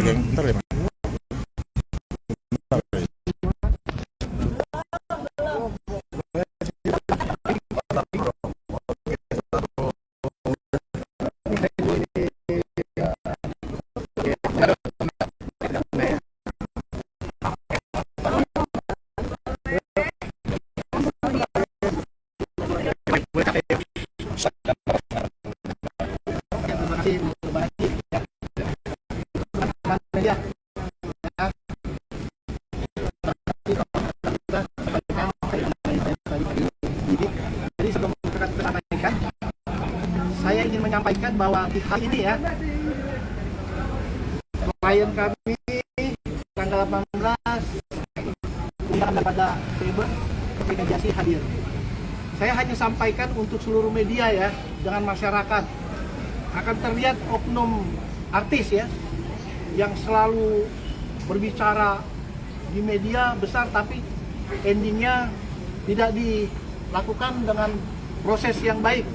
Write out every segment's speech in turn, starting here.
pegang bentar ya, Mas. Jadi sebelum kita sampaikan, saya ingin menyampaikan bahwa di hari ini ya, klien kami tanggal 18 undangan daripada Faber mediasi hadir. Saya hanya sampaikan untuk seluruh media ya, dengan masyarakat akan terlihat oknum artis ya yang selalu berbicara di media besar tapi endingnya tidak dilakukan dengan proses yang baik,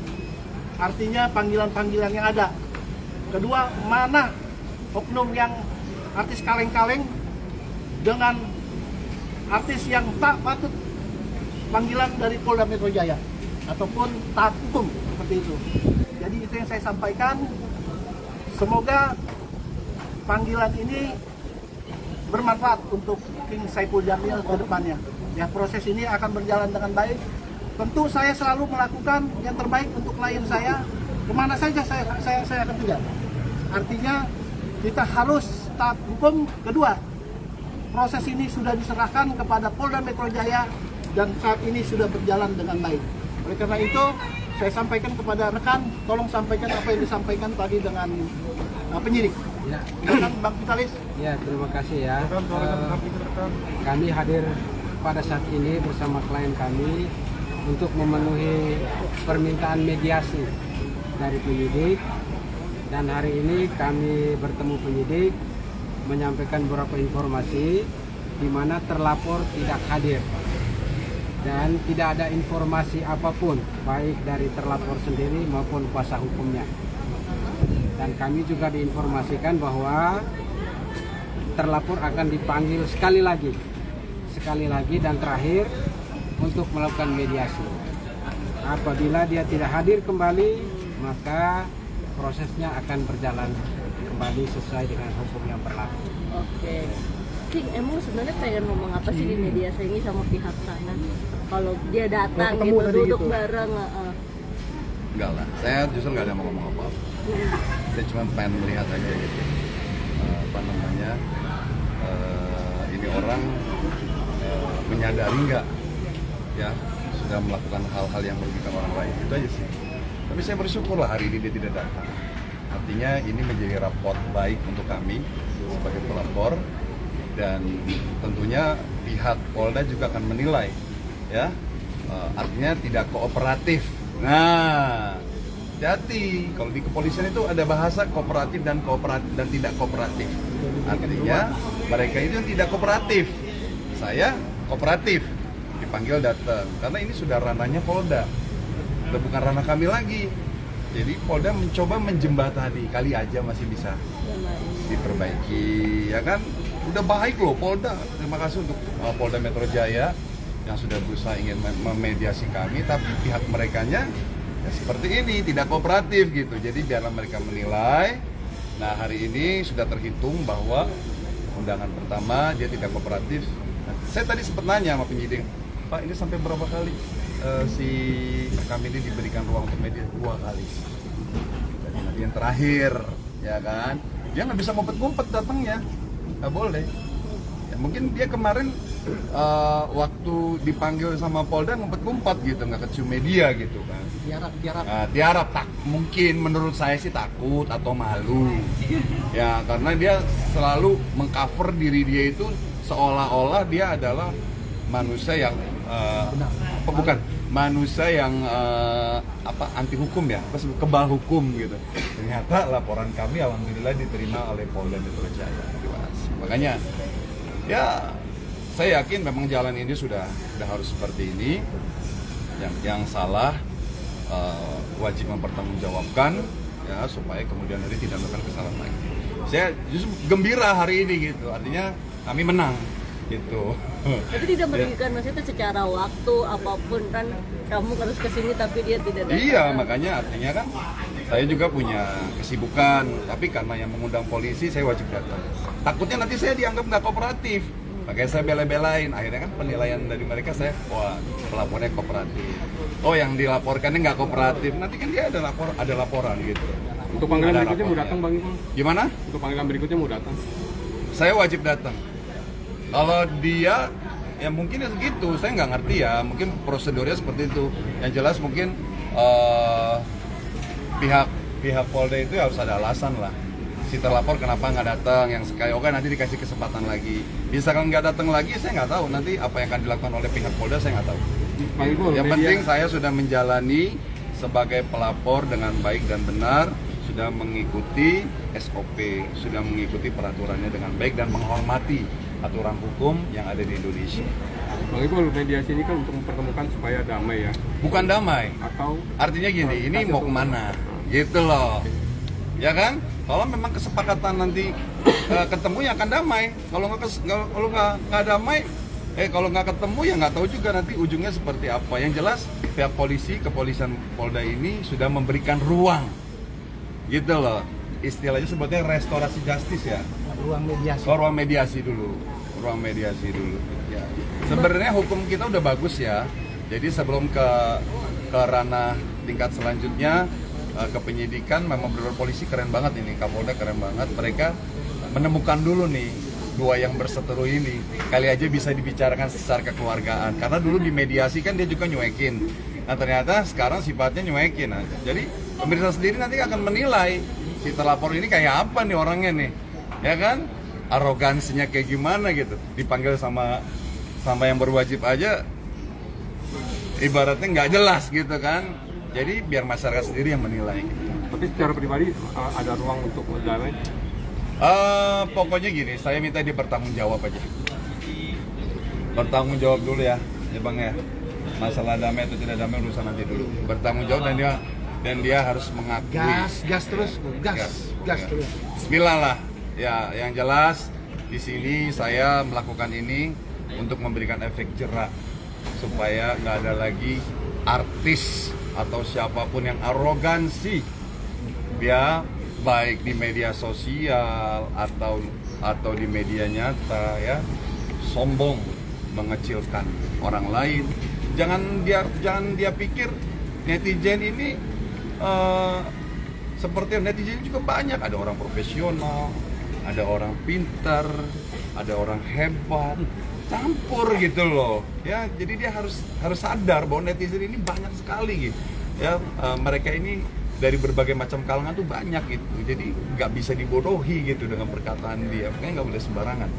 artinya panggilan-panggilan yang ada. Kedua, mana oknum yang artis kaleng-kaleng dengan artis yang tak patut panggilan dari Polda Metro Jaya ataupun taat hukum seperti itu. Jadi itu yang saya sampaikan. Semoga panggilan ini bermanfaat untuk King Saipul Jamil ke depannya. Ya, proses ini akan berjalan dengan baik. Tentu saya selalu melakukan yang terbaik untuk klien saya. Kemana saja saya akan kejar. Artinya kita harus taat hukum. Kedua, proses ini sudah diserahkan kepada Polda Metro Jaya dan saat ini sudah berjalan dengan baik. Oleh karena itu, saya sampaikan kepada rekan, tolong sampaikan apa yang disampaikan tadi dengan penyidik. Ya. Silakan Bang Vitalis. Ya, terima kasih ya. Kami hadir pada saat ini bersama klien kami untuk memenuhi permintaan mediasi dari penyidik. Dan hari ini kami bertemu penyidik menyampaikan beberapa informasi di mana terlapor tidak hadir dan tidak ada informasi apapun baik dari terlapor sendiri maupun kuasa hukumnya. Dan kami juga diinformasikan bahwa terlapor akan dipanggil sekali lagi dan terakhir untuk melakukan mediasi. Apabila dia tidak hadir kembali, maka prosesnya akan berjalan kembali sesuai dengan hukum yang berlaku. Oke. King, emang sebenarnya pengen ngomong apa sih di mediasi ini sama pihak sana? Kalau dia datang gitu, duduk gitu bareng. Enggak lah, saya justru nggak ada mau ngomong apa-apa. Saya cuma pengen melihat aja gitu. Ini orang menyadari nggak ya sudah melakukan hal-hal yang merugikan orang lain, itu aja sih. Tapi saya bersyukur lah hari ini dia tidak datang. Artinya ini menjadi raport baik untuk kami sebagai pelapor, dan tentunya pihak Polda juga akan menilai ya, artinya tidak kooperatif. Nah, jadi kalau di kepolisian itu ada bahasa kooperatif dan tidak kooperatif. Artinya mereka itu yang tidak kooperatif. Saya kooperatif, dipanggil datang karena ini sudah ranahnya Polda, udah bukan ranah kami lagi. Jadi Polda mencoba menjembatani, kali aja masih bisa diperbaiki, ya kan? Udah baik loh Polda. Terima kasih untuk Polda Metro Jaya yang sudah berusaha ingin memediasi kami, tapi pihak merekanya ya seperti ini, tidak kooperatif gitu. Jadi biarlah mereka menilai. Nah, hari ini sudah terhitung bahwa undangan pertama dia tidak kooperatif. Nah, saya tadi sempat nanya sama penyidik, Pak, ini sampai berapa kali si kami ini diberikan ruang untuk media? 2 kali. Jadi nanti yang terakhir, ya kan? Dia nggak bisa ngumpet-ngumpet datangnya, nggak boleh. Ya, mungkin dia kemarin waktu dipanggil sama Polda ngumpet-ngumpet gitu, nggak kecium media gitu kan. Tiarap tak mungkin, menurut saya sih takut atau malu ya, karena dia selalu mengcover diri dia itu seolah-olah dia adalah manusia yang manusia yang anti hukum ya, kebal hukum gitu. Ternyata laporan kami alhamdulillah diterima oleh Polda Metro Jaya. Makanya ya saya yakin memang jalan ini sudah harus seperti ini. Yang salah wajib mempertanggungjawabkan, ya supaya kemudian hari tidak melakukan kesalahan lagi. Saya justru gembira hari ini gitu, artinya kami menang gitu. Tapi tidak merugikan maksudnya secara waktu apapun kan kamu harus kesini tapi dia tidak datang. Iya, makanya artinya kan saya juga punya kesibukan, tapi karena yang mengundang polisi saya wajib datang. Takutnya nanti saya dianggap nggak kooperatif, makanya saya bela-belain. Akhirnya kan penilaian dari mereka saya, wah pelapornya kooperatif. Oh yang dilaporkannya nggak kooperatif, nanti kan dia ada laporan gitu. Untuk panggilan Ada berikutnya mau raportnya. datang Bang Ipul? Gimana? Untuk panggilan berikutnya mau datang? Saya wajib datang. Kalau dia ya mungkin ya segitu, saya nggak ngerti ya, mungkin prosedurnya seperti itu. Yang jelas mungkin pihak Polda itu harus ada alasan lah. Si terlapor kenapa nggak datang, yang sekali oke nanti dikasih kesempatan lagi. Misalkan nggak datang lagi, saya nggak tahu nanti apa yang akan dilakukan oleh pihak Polda, saya nggak tahu. Bang Ipul, Yang media- penting saya sudah menjalani sebagai pelapor dengan baik dan benar, sudah mengikuti SOP, sudah mengikuti peraturannya dengan baik dan menghormati aturan hukum yang ada di Indonesia. Bang Ipul, mediasi ini kan untuk mempertemukan supaya damai ya, Bukan damai, atau artinya gini, ini mau kemana? Gitu loh, ya kan? Kalau memang kesepakatan nanti ketemu ya akan damai. Kalau nggak damai, kalau nggak ketemu ya nggak tahu juga nanti ujungnya seperti apa. Yang jelas pihak polisi, kepolisian Polda ini sudah memberikan ruang, gitu loh. Istilahnya sebetulnya restorasi justice ya. Ruang mediasi. Oh, ruang mediasi dulu, ruang mediasi dulu. Ya. Sebenarnya hukum kita udah bagus ya. Jadi sebelum ke ranah tingkat selanjutnya ke penyidikan, memang benar polisi keren banget ini, Kapolda keren banget. Mereka menemukan dulu nih dua yang berseteru ini, kali aja bisa dibicarakan secara kekeluargaan. Karena dulu di mediasi kan dia juga nyuekin. Nah ternyata sekarang sifatnya nyuekin. Nah, jadi pemirsa sendiri nanti akan menilai si terlapor ini kayak apa nih orangnya nih, ya kan? Arogansinya kayak gimana gitu. Dipanggil sama yang berwajib aja, ibaratnya nggak jelas gitu kan. Jadi biar masyarakat sendiri yang menilai. tapi secara pribadi ada ruang untuk damai. Pokoknya gini, saya minta dia bertanggung jawab aja. Bertanggung jawab dulu ya Bang ya. Masalah damai atau tidak damai urusan nanti dulu. Bertanggung jawab dan dia harus mengakui. Gas terus, gas terus. Bismillah lah. Ya, yang jelas di sini saya melakukan ini untuk memberikan efek jerak supaya nggak ada lagi artis atau siapapun yang arogansi, ya baik di media sosial atau di media nyata ya, sombong, mengecilkan orang lain. Jangan dia pikir netizen ini seperti netizen juga banyak, ada orang profesional, ada orang pintar, ada orang hebat, campur gitu loh ya. Jadi dia harus sadar bahwa netizen ini banyak sekali gitu ya. Mereka ini dari berbagai macam kalangan tuh banyak gitu, jadi nggak bisa dibodohi gitu dengan perkataan dia, makanya nggak boleh sembarangan.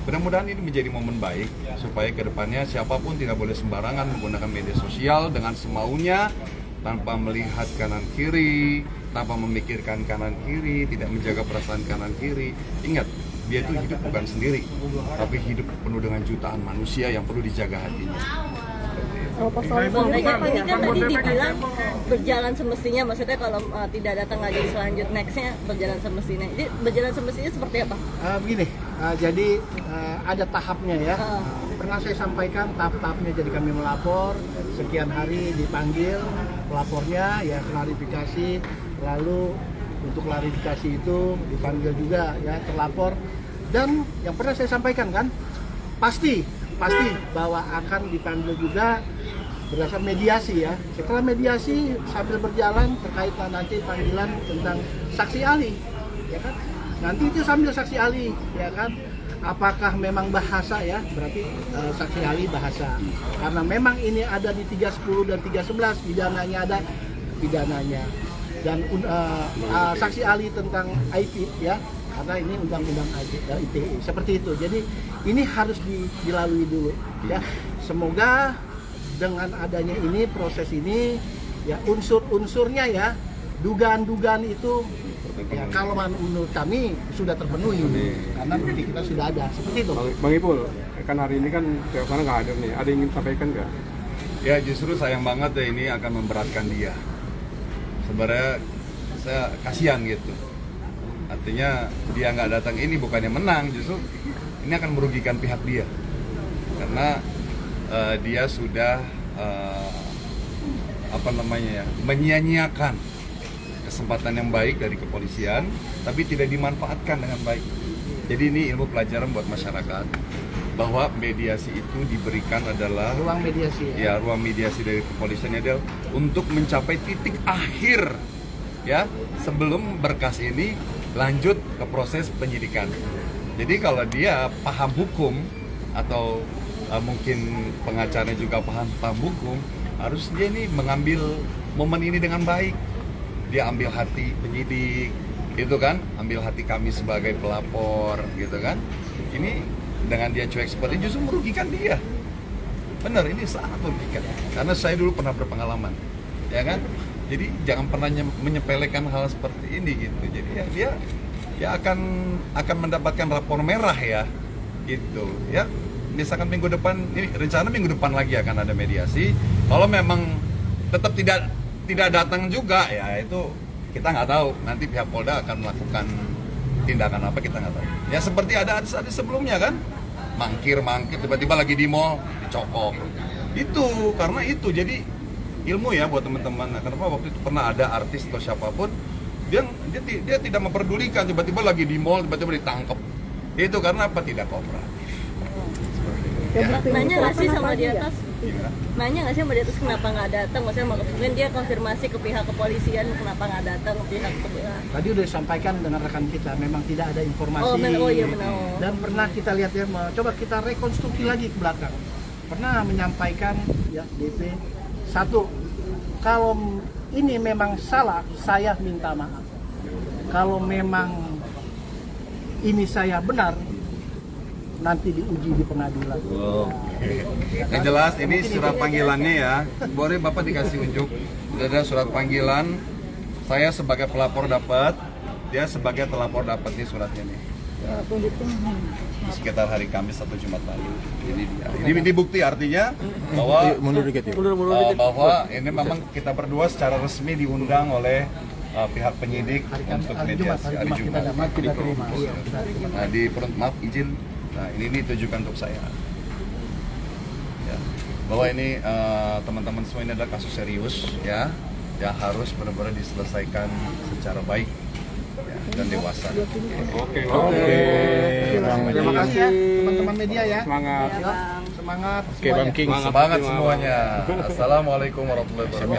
Mudah-mudahan ini menjadi momen baik supaya kedepannya siapapun tidak boleh sembarangan menggunakan media sosial dengan semaunya, tanpa melihat kanan kiri, tanpa memikirkan kanan kiri, tidak menjaga perasaan kanan kiri. Ingat, dia itu hidup bukan sendiri, tapi hidup penuh dengan jutaan manusia yang perlu dijaga hatinya. Kalau persoalan pagi kan tadi dibilang berjalan semestinya, maksudnya kalau tidak datang lagi selanjut nextnya berjalan semestinya. Jadi berjalan semestinya seperti apa? Begini, jadi ada tahapnya ya. Pernah saya sampaikan tahap-tahapnya, jadi kami melapor, sekian hari dipanggil pelapornya, ya klarifikasi, lalu untuk klarifikasi itu dipanggil juga ya terlapor. Dan yang pernah saya sampaikan kan, pasti bahwa akan dipanggil juga berdasarkan mediasi ya. Setelah mediasi sambil berjalan terkait nanti panggilan tentang saksi ahli, ya kan? Nanti itu sambil saksi ahli, ya kan? Apakah memang bahasa ya? Berarti saksi ahli bahasa. Karena memang ini ada di 310 dan 311, pidananya ada pidananya. Dan saksi ahli tentang IT ya, karena ini undang-undang ITE seperti itu. Jadi ini harus dilalui dulu ya. Semoga dengan adanya ini, proses ini ya, unsur-unsurnya ya, dugaan-dugaan itu ya, kalau menurut kami sudah terpenuhi karena bukti kita sudah ada seperti itu. Bang Ipul, kan hari ini kan pihak sana nggak hadir nih, ada yang ingin sampaikan nggak? Ya justru sayang banget ya, ini akan memberatkan dia. Sebenarnya saya kasihan gitu. Artinya dia nggak datang ini bukannya menang, justru ini akan merugikan pihak dia karena dia sudah menyia-nyiakan kesempatan yang baik dari kepolisian, tapi tidak dimanfaatkan dengan baik. Jadi ini ilmu pelajaran buat masyarakat bahwa mediasi itu diberikan adalah Ruang mediasi ya. ruang mediasi dari kepolisian adalah untuk mencapai titik akhir ya sebelum berkas ini lanjut ke proses penyidikan. Jadi kalau dia paham hukum atau mungkin pengacaranya juga paham hukum, harus dia ini mengambil momen ini dengan baik. Dia ambil hati penyidik, gitu kan? Ambil hati kami sebagai pelapor, gitu kan? Ini dengan dia cuek seperti ini justru merugikan dia. Benar, ini sangat merugikan. Karena saya dulu pernah berpengalaman, ya kan? Jadi jangan pernah menyepelekan hal seperti ini, gitu. Jadi ya dia akan mendapatkan rapor merah ya, gitu. Ya, misalkan minggu depan, ini rencana minggu depan lagi akan ada mediasi. Kalau memang tetap tidak datang juga ya itu kita nggak tahu, nanti pihak Polda akan melakukan tindakan apa kita nggak tahu ya, seperti ada sebelumnya kan, mangkir tiba-tiba lagi di mall dicokok itu. Karena itu jadi ilmu ya buat teman-teman. Kenapa waktu itu pernah ada artis atau siapapun dia tidak memperdulikan, tiba-tiba lagi di mall tiba-tiba ditangkap, itu karena apa? Tidak kooperatif. Nanya nggak sih sama di atas? Nanya nggak sih sama di atas kenapa nggak datang? Maksudnya mungkin dia konfirmasi ke pihak kepolisian kenapa nggak datang ke pihak kepolisian. Tadi udah disampaikan dengan rekan kita, memang tidak ada informasi. Oh iya benar. Dan pernah kita lihat ya, coba kita rekonstruksi lagi ke belakang. Pernah menyampaikan ya DP satu, kalau ini memang salah, saya minta maaf. Kalau memang ini saya benar, nanti diuji di pengadilan. Yang jelas ini surat panggilannya ya. Boleh Bapak dikasih unjuk. Sudah ada surat panggilan. Saya sebagai pelapor dapat, dia sebagai terlapor dapat nih suratnya nih. Sekitar hari Kamis atau Jumat lalu. Ini bukti artinya bahwa bahwa ini memang kita berdua secara resmi diundang oleh pihak penyidik untuk mediasi hari Jumat. Nah, maaf izin. Nah, ini ditujukan untuk saya. Ya, bahwa ini teman-teman semua ini adalah kasus serius ya, harus benar-benar diselesaikan secara baik ya, dan dewasa. Oke. Terima kasih ya teman-teman media ya. Semangat. Semangat. Oke, Bang King. Semangat semuanya. Assalamualaikum warahmatullahi wabarakatuh.